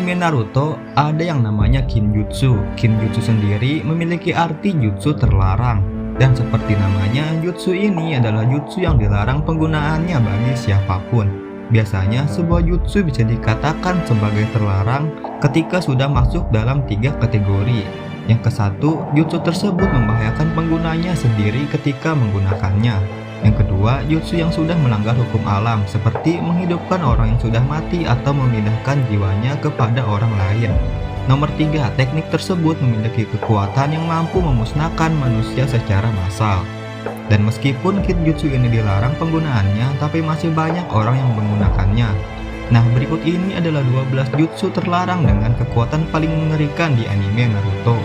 anime Naruto ada yang namanya Kinjutsu. Kinjutsu sendiri memiliki arti jutsu terlarang. Dan seperti namanya, jutsu ini adalah jutsu yang dilarang penggunaannya bagi siapapun. Biasanya sebuah jutsu bisa dikatakan sebagai terlarang ketika sudah masuk dalam 3 kategori. Yang kesatu, jutsu tersebut membahayakan penggunanya sendiri ketika menggunakannya. Yang kedua, jutsu yang sudah melanggar hukum alam seperti menghidupkan orang yang sudah mati atau memindahkan jiwanya kepada orang lain. Nomor 3, teknik tersebut memiliki kekuatan yang mampu memusnahkan manusia secara massal. Dan meskipun Kinjutsu ini dilarang penggunaannya, tapi masih banyak orang yang menggunakannya. Nah, berikut ini adalah 12 jutsu terlarang dengan kekuatan paling mengerikan di anime Naruto.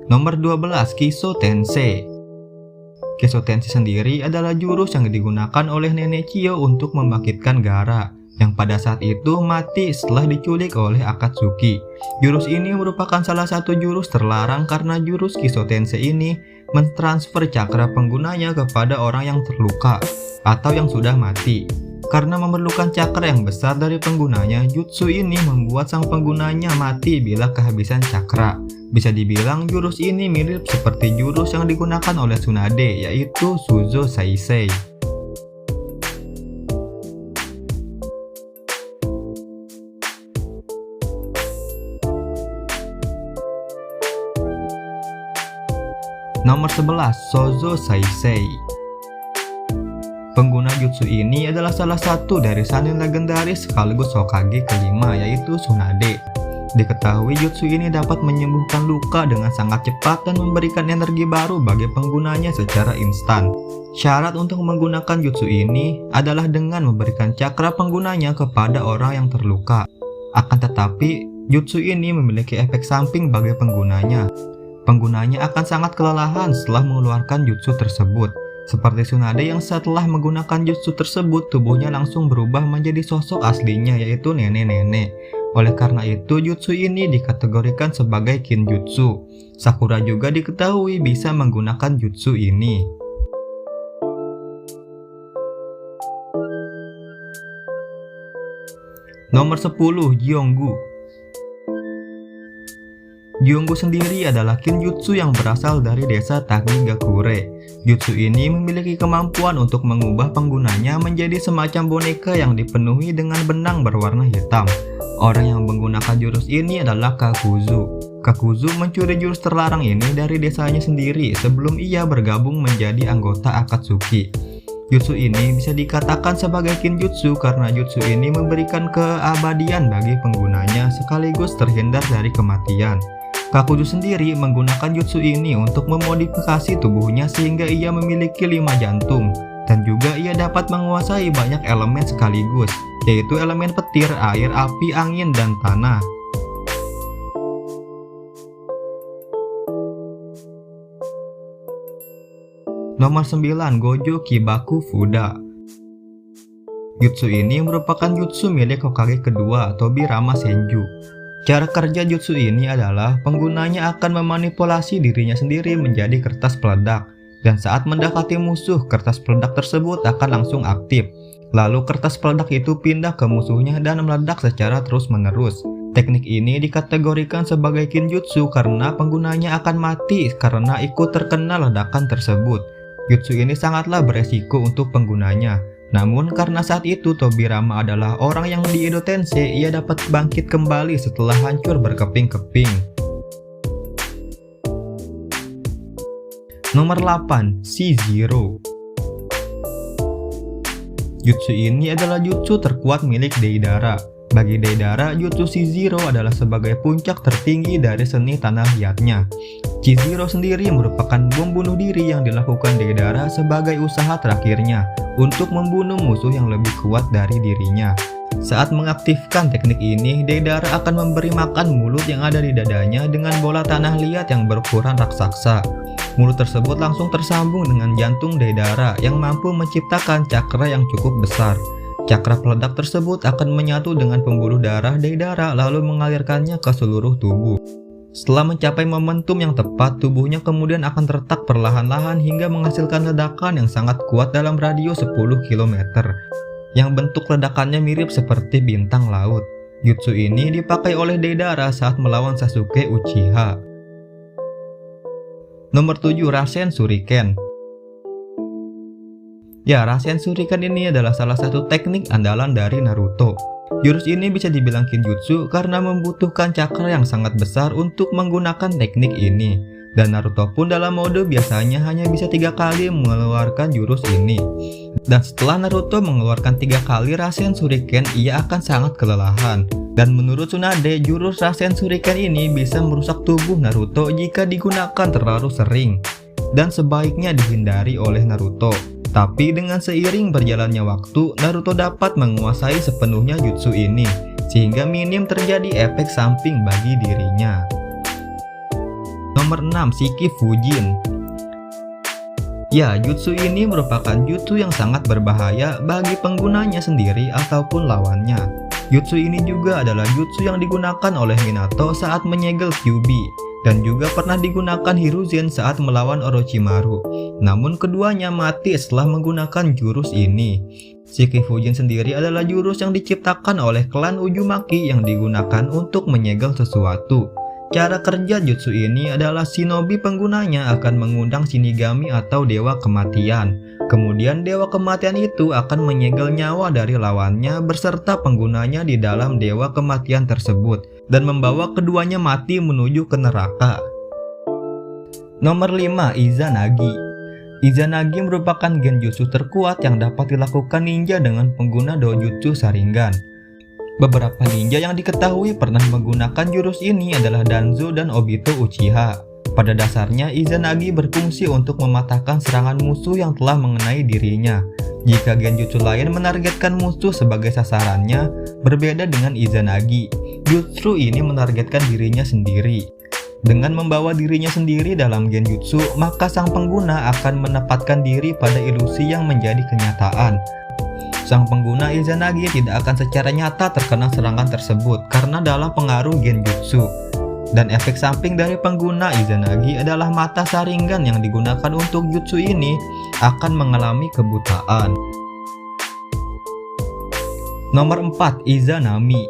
Nomor 12, Kiso Tensei. Kiso Tensei sendiri adalah jurus yang digunakan oleh Nenek Chiyo untuk membangkitkan Gaara, yang pada saat itu mati setelah diculik oleh Akatsuki. Jurus ini merupakan salah satu jurus terlarang karena jurus Kiso Tensei ini mentransfer cakra penggunanya kepada orang yang terluka atau yang sudah mati. Karena memerlukan cakra yang besar dari penggunanya, jutsu ini membuat sang penggunanya mati bila kehabisan cakra. Bisa dibilang jurus ini mirip seperti jurus yang digunakan oleh Tsunade, yaitu Shuzo Saisei. Nomor 11, Shoujo Saisei. Pengguna jutsu ini adalah salah satu dari Sannin legendaris sekaligus Hokage kelima, yaitu Tsunade. Diketahui jutsu ini dapat menyembuhkan luka dengan sangat cepat dan memberikan energi baru bagi penggunanya secara instan. Syarat untuk menggunakan jutsu ini adalah dengan memberikan cakra penggunanya kepada orang yang terluka. Akan tetapi, jutsu ini memiliki efek samping bagi penggunanya. Penggunanya akan sangat kelelahan setelah mengeluarkan jutsu tersebut. Seperti Tsunade yang setelah menggunakan jutsu tersebut, tubuhnya langsung berubah menjadi sosok aslinya, yaitu nenek-nenek. Oleh karena itu, jutsu ini dikategorikan sebagai Kinjutsu. Sakura juga diketahui bisa menggunakan jutsu ini. Nomor 10, Gyonggu. Gyonggu sendiri adalah Kinjutsu yang berasal dari desa Tagigakure. Jutsu ini memiliki kemampuan untuk mengubah penggunanya menjadi semacam boneka yang dipenuhi dengan benang berwarna hitam. Orang yang menggunakan jurus ini adalah Kakuzu. Kakuzu mencuri jurus terlarang ini dari desanya sendiri sebelum ia bergabung menjadi anggota Akatsuki. Jutsu ini bisa dikatakan sebagai Kinjutsu karena jutsu ini memberikan keabadian bagi penggunanya sekaligus terhindar dari kematian. Kakuzu sendiri menggunakan jutsu ini untuk memodifikasi tubuhnya sehingga ia memiliki 5 jantung. Dan juga ia dapat menguasai banyak elemen sekaligus, yaitu elemen petir, air, api, angin, dan tanah. Nomor 9, Gojo Kibaku Fuda. Jutsu ini merupakan jutsu milik Hokage kedua, Tobirama Senju. Cara kerja jutsu ini adalah penggunanya akan memanipulasi dirinya sendiri menjadi kertas peledak. Dan saat mendekati musuh, kertas peledak tersebut akan langsung aktif. Lalu kertas peledak itu pindah ke musuhnya dan meledak secara terus-menerus. Teknik ini dikategorikan sebagai Kinjutsu karena penggunanya akan mati karena ikut terkena ledakan tersebut. Jutsu ini sangatlah beresiko untuk penggunanya. Namun karena saat itu Tobirama adalah orang yang di Edo Tensei, ia dapat bangkit kembali setelah hancur berkeping-keping. Nomor 8, Shizero. Jutsu ini adalah jutsu terkuat milik Deidara. Bagi Deidara, jutsu Shizero adalah sebagai puncak tertinggi dari seni tanah liatnya. Shizero sendiri merupakan bom bunuh diri yang dilakukan Deidara sebagai usaha terakhirnya untuk membunuh musuh yang lebih kuat dari dirinya. Saat mengaktifkan teknik ini, Deidara akan memberi makan mulut yang ada di dadanya dengan bola tanah liat yang berukuran raksasa. Mulut tersebut langsung tersambung dengan jantung Deidara yang mampu menciptakan cakra yang cukup besar. Cakra peledak tersebut akan menyatu dengan pembuluh darah Deidara lalu mengalirkannya ke seluruh tubuh. Setelah mencapai momentum yang tepat, tubuhnya kemudian akan terletak perlahan-lahan hingga menghasilkan ledakan yang sangat kuat dalam radius 10 km, yang bentuk ledakannya mirip seperti bintang laut. Jutsu ini dipakai oleh Deidara saat melawan Sasuke Uchiha. Nomor 7. Rasen Shuriken. Ya, Rasen Shuriken ini adalah salah satu teknik andalan dari Naruto. Jurus ini bisa dibilang Kinjutsu karena membutuhkan cakra yang sangat besar untuk menggunakan teknik ini. Dan Naruto pun dalam mode biasanya hanya bisa 3 kali mengeluarkan jurus ini. Dan setelah Naruto mengeluarkan 3 kali Rasen Shuriken, ia akan sangat kelelahan. Dan menurut Tsunade, jurus Rasen Shuriken ini bisa merusak tubuh Naruto jika digunakan terlalu sering, dan sebaiknya dihindari oleh Naruto. Tapi dengan seiring berjalannya waktu, Naruto dapat menguasai sepenuhnya jutsu ini, sehingga minim terjadi efek samping bagi dirinya. Nomor 6. Shiki Fujin. Ya, jutsu ini merupakan jutsu yang sangat berbahaya bagi penggunanya sendiri ataupun lawannya. Jutsu ini juga adalah jutsu yang digunakan oleh Minato saat menyegel Kyuubi, dan juga pernah digunakan Hiruzen saat melawan Orochimaru. Namun keduanya mati setelah menggunakan jurus ini. Shiki Fujin sendiri adalah jurus yang diciptakan oleh klan Uzumaki yang digunakan untuk menyegel sesuatu. Cara kerja jutsu ini adalah shinobi penggunanya akan mengundang shinigami atau dewa kematian. Kemudian dewa kematian itu akan menyegel nyawa dari lawannya beserta penggunanya di dalam dewa kematian tersebut dan membawa keduanya mati menuju ke neraka. Nomor 5. Izanagi. Izanagi merupakan genjutsu terkuat yang dapat dilakukan ninja dengan pengguna dojutsu Sharingan. Beberapa ninja yang diketahui pernah menggunakan jurus ini adalah Danzo dan Obito Uchiha. Pada dasarnya, Izanagi berfungsi untuk mematahkan serangan musuh yang telah mengenai dirinya. Jika genjutsu lain menargetkan musuh sebagai sasarannya, berbeda dengan Izanagi. Jutsu ini menargetkan dirinya sendiri. Dengan membawa dirinya sendiri dalam genjutsu, maka sang pengguna akan menempatkan diri pada ilusi yang menjadi kenyataan. Sang pengguna Izanagi tidak akan secara nyata terkena serangan tersebut karena dalam pengaruh genjutsu. Dan efek samping dari pengguna Izanagi adalah mata Sharingan yang digunakan untuk jutsu ini akan mengalami kebutaan. Nomor 4. Izanami.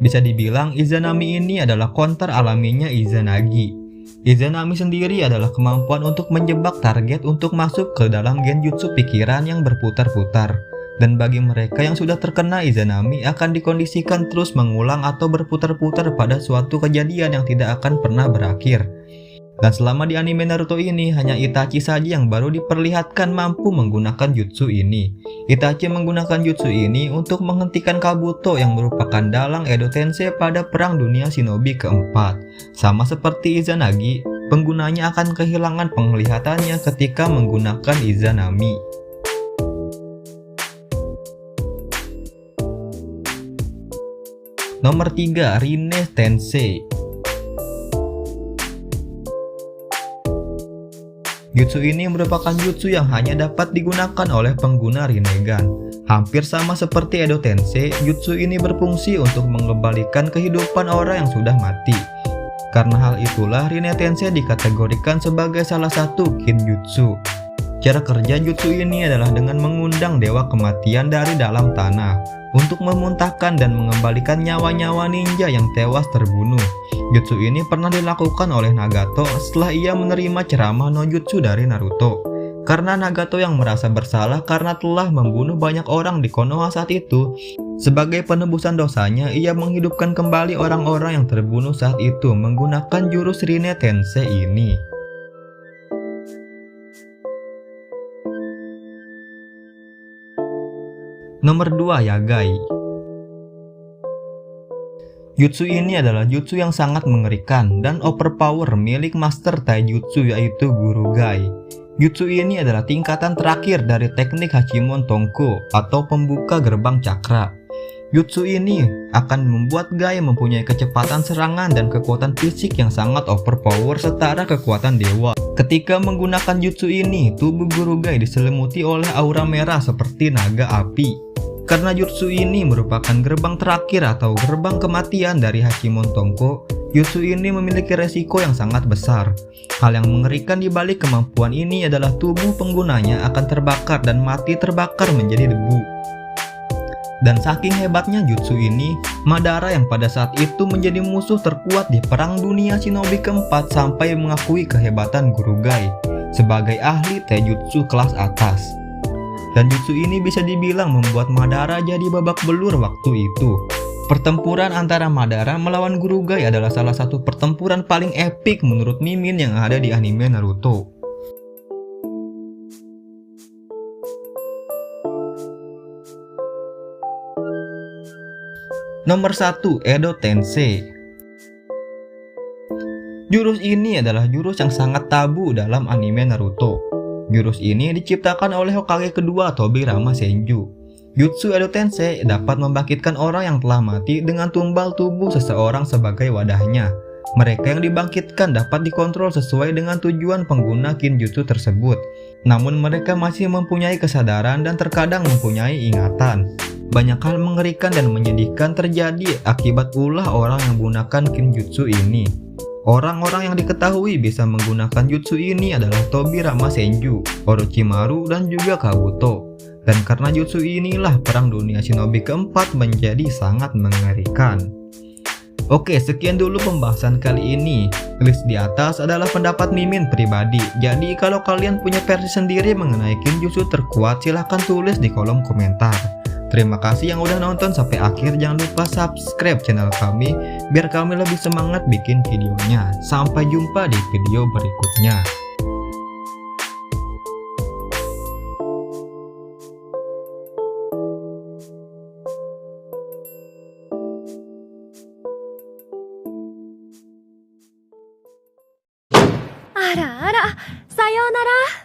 Bisa dibilang Izanami ini adalah counter alaminya Izanagi. Izanami sendiri adalah kemampuan untuk menjebak target untuk masuk ke dalam genjutsu pikiran yang berputar-putar. Dan bagi mereka yang sudah terkena Izanami akan dikondisikan terus mengulang atau berputar-putar pada suatu kejadian yang tidak akan pernah berakhir. Dan selama di anime Naruto ini, hanya Itachi saja yang baru diperlihatkan mampu menggunakan jutsu ini. Itachi menggunakan jutsu ini untuk menghentikan Kabuto yang merupakan dalang Edo Tensei pada Perang Dunia Shinobi keempat. Sama seperti Izanagi, penggunanya akan kehilangan penglihatannya ketika menggunakan Izanami. Nomor 3. Rinne Tensei. Jutsu ini merupakan jutsu yang hanya dapat digunakan oleh pengguna Rinnegan. Hampir sama seperti Edo Tensei, jutsu ini berfungsi untuk mengembalikan kehidupan orang yang sudah mati. Karena hal itulah Rinne Tensei dikategorikan sebagai salah satu kinjutsu. Cara kerja jutsu ini adalah dengan mengundang dewa kematian dari dalam tanah untuk memuntahkan dan mengembalikan nyawa-nyawa ninja yang tewas terbunuh. Jutsu ini pernah dilakukan oleh Nagato setelah ia menerima ceramah no jutsu dari Naruto. Karena Nagato yang merasa bersalah karena telah membunuh banyak orang di Konoha saat itu, sebagai penebusan dosanya ia menghidupkan kembali orang-orang yang terbunuh saat itu menggunakan jurus Rinne Tensei ini. Nomor 2. Yagai. Jutsu ini adalah jutsu yang sangat mengerikan dan overpower milik master taijutsu yaitu Guru Gai. Jutsu ini adalah tingkatan terakhir dari teknik Hachimon Tonko atau pembuka gerbang cakra. Jutsu ini akan membuat Guy mempunyai kecepatan serangan dan kekuatan fisik yang sangat overpower setara kekuatan dewa. Ketika menggunakan jutsu ini, tubuh guru Guy diselimuti oleh aura merah seperti naga api. Karena jutsu ini merupakan gerbang terakhir atau gerbang kematian dari Hachimon Tongko, jutsu ini memiliki resiko yang sangat besar. Hal yang mengerikan di balik kemampuan ini adalah tubuh penggunanya akan terbakar dan mati terbakar menjadi debu. Dan saking hebatnya jutsu ini, Madara yang pada saat itu menjadi musuh terkuat di Perang Dunia Shinobi keempat sampai mengakui kehebatan guru Guy sebagai ahli taijutsu kelas atas. Dan jutsu ini bisa dibilang membuat Madara jadi babak belur waktu itu. Pertempuran antara Madara melawan guru Guy adalah salah satu pertempuran paling epik menurut Mimin yang ada di anime Naruto. Nomor 1, Edo Tensei. Jurus ini adalah jurus yang sangat tabu dalam anime Naruto. Jurus ini diciptakan oleh Hokage kedua Tobirama Senju. Jutsu Edo Tensei dapat membangkitkan orang yang telah mati dengan tumbal tubuh seseorang sebagai wadahnya. Mereka yang dibangkitkan dapat dikontrol sesuai dengan tujuan pengguna kinjutsu tersebut. Namun mereka masih mempunyai kesadaran dan terkadang mempunyai ingatan. Banyak hal mengerikan dan menyedihkan terjadi akibat ulah orang yang menggunakan kinjutsu ini. Orang-orang yang diketahui bisa menggunakan jutsu ini adalah Tobirama Senju, Orochimaru, dan juga Kabuto. Dan karena jutsu inilah Perang Dunia Shinobi keempat menjadi sangat mengerikan. Oke, sekian dulu pembahasan kali ini. List di atas adalah pendapat Mimin pribadi. Jadi kalau kalian punya versi sendiri mengenai kinjutsu terkuat, silahkan tulis di kolom komentar. Terima kasih yang udah nonton sampai akhir. Jangan lupa subscribe channel kami biar kami lebih semangat bikin videonya. Sampai jumpa di video berikutnya. Ara ara, sayonara.